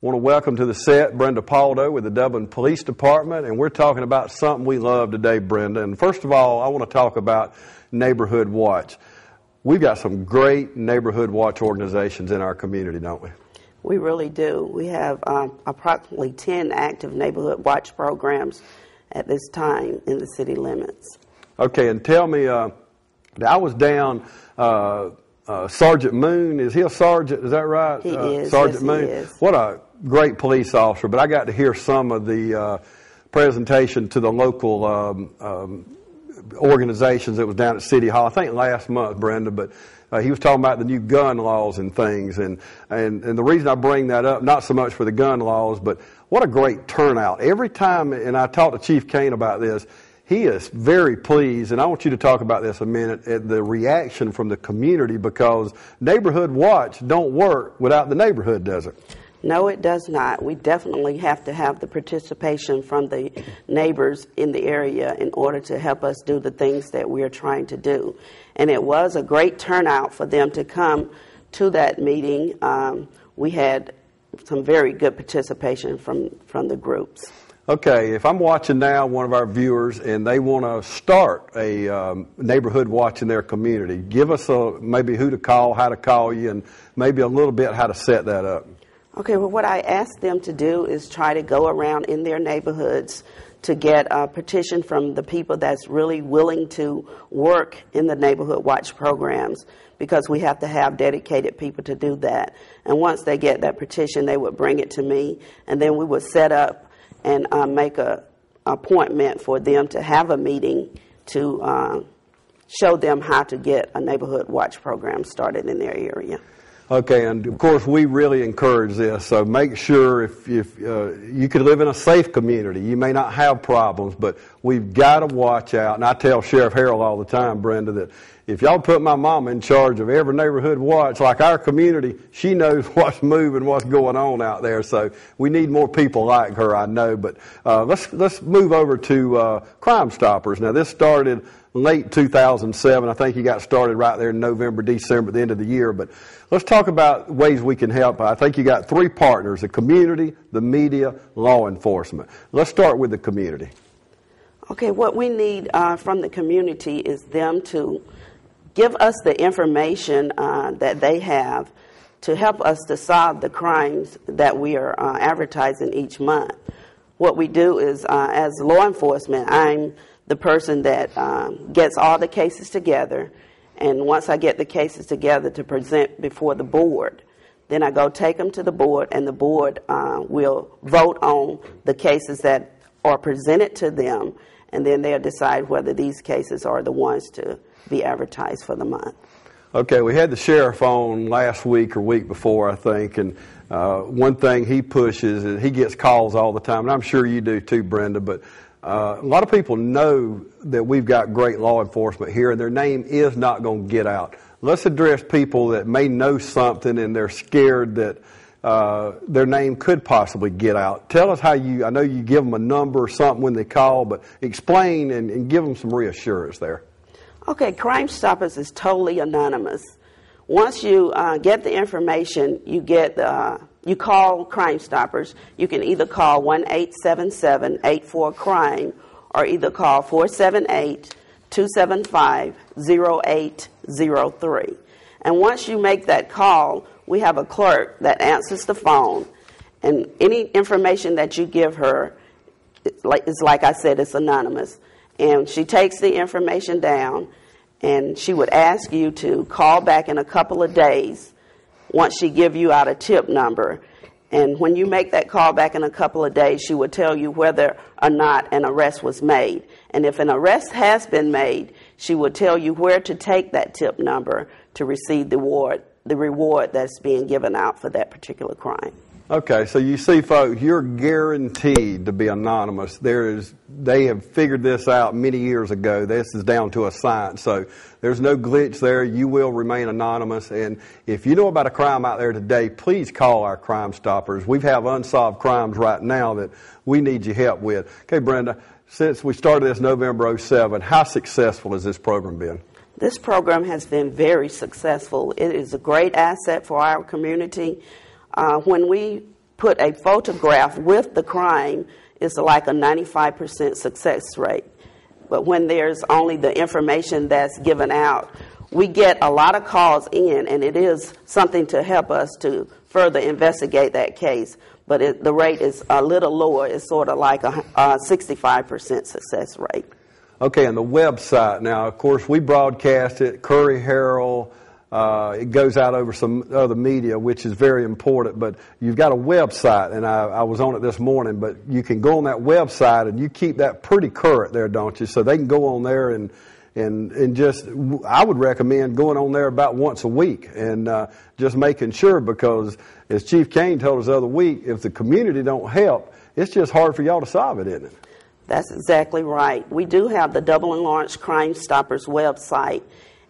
I want to welcome to the set Brenda Pauldo with the Dublin Police Department, and we're talking about something we love today, Brenda. And first of all, I want to talk about Neighborhood Watch. We've got some great Neighborhood Watch organizations in our community, don't we? We really do. We have approximately 10 active Neighborhood Watch programs at this time in the city limits. Okay, and tell me, I was down, Sergeant Moon, is he a sergeant, is that right? He is, Sergeant yes, Moon. He is. What a great police officer, but I got to hear some of the presentation to the local organizations that was down at City Hall, I think last month, Brenda, but he was talking about the new gun laws and things, and the reason I bring that up, not so much for the gun laws, but what a great turnout. Every time, and I talked to Chief Kane about this, he is very pleased, and I want you to talk about this a minute, at the reaction from the community, because Neighborhood Watch don't work without the neighborhood, does it? No, it does not. We definitely have to have the participation from the neighbors in the area in order to help us do the things that we are trying to do. And it was a great turnout for them to come to that meeting. We had some very good participation from the groups. Okay, if I'm watching now one of our viewers and they want to start a neighborhood watch in their community, give us maybe who to call, how to call you, and maybe a little bit how to set that up. Okay, well, what I ask them to do is try to go around in their neighborhoods to get a petition from the people that's really willing to work in the Neighborhood Watch programs, because we have to have dedicated people to do that. And once they get that petition, they would bring it to me, and then we would set up and make an appointment for them to have a meeting to show them how to get a Neighborhood Watch program started in their area. Okay, and of course we really encourage this, so make sure if you could live in a safe community, you may not have problems, but we've got to watch out. And I tell Sheriff Harrell all the time, Brenda, that if y'all put my mama in charge of every neighborhood watch, like our community, she knows what's moving, what's going on out there, so we need more people like her, I know. But let's move over to Crime Stoppers. Now, this started late 2007. I think you got started right there in November, December, at the end of the year. But let's talk about ways we can help. I think you got three partners: the community, the media, law enforcement. Let's start with the community. Okay, what we need from the community is them to give us the information that they have to help us to solve the crimes that we are advertising each month. What we do is, as law enforcement, I'm the person that gets all the cases together, and once I get the cases together to present before the board, then I go take them to the board, and the board will vote on the cases that are presented to them, and then they'll decide whether these cases are the ones to be advertised for the month. Okay, we had the sheriff on last week or week before, I think, and one thing he pushes is he gets calls all the time, and I'm sure you do too, Brenda, but a lot of people know that we've got great law enforcement here, and their name is not going to get out. Let's address people that may know something and they're scared that their name could possibly get out. Tell us how I know you give them a number or something when they call, but explain and give them some reassurance there. Okay, Crime Stoppers is totally anonymous. Once you get the information, you call Crime Stoppers. You can either call 1-877-84-CRIME or either call 478-275-0803. And once you make that call, we have a clerk that answers the phone, and any information that you give her is like I said, it's anonymous. And she takes the information down, and she would ask you to call back in a couple of days once she give you out a tip number. And when you make that call back in a couple of days, she would tell you whether or not an arrest was made. And if an arrest has been made, she would tell you where to take that tip number to receive the reward that's being given out for that particular crime. Okay, so you see, folks, you're guaranteed to be anonymous. They have figured this out many years ago. This is down to a science, so there's no glitch there. You will remain anonymous, and if you know about a crime out there today, please call our Crime Stoppers. We have unsolved crimes right now that we need your help with. Okay, Brenda, since we started this November 07, how successful has this program been? This program has been very successful. It is a great asset for our community. When we put a photograph with the crime, it's like a 95% success rate. But when there's only the information that's given out, we get a lot of calls in, and it is something to help us to further investigate that case. But the rate is a little lower. It's sort of like a 65% success rate. Okay, and the website. Now, of course, we broadcast it, Curry Herald. It goes out over some other media, which is very important. But you've got a website, and I was on it this morning. But you can go on that website, and you keep that pretty current there, don't you? So they can go on there and just, I would recommend going on there about once a week and just making sure, because as Chief Kane told us the other week, if the community don't help, it's just hard for y'all to solve it, isn't it? That's exactly right. We do have the Dublin Lawrence Crime Stoppers website,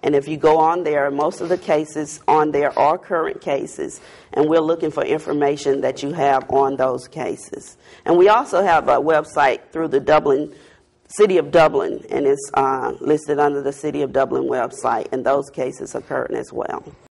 and if you go on there, most of the cases on there are current cases, and we're looking for information that you have on those cases. And we also have a website through the City of Dublin, and it's listed under the City of Dublin website, and those cases are current as well.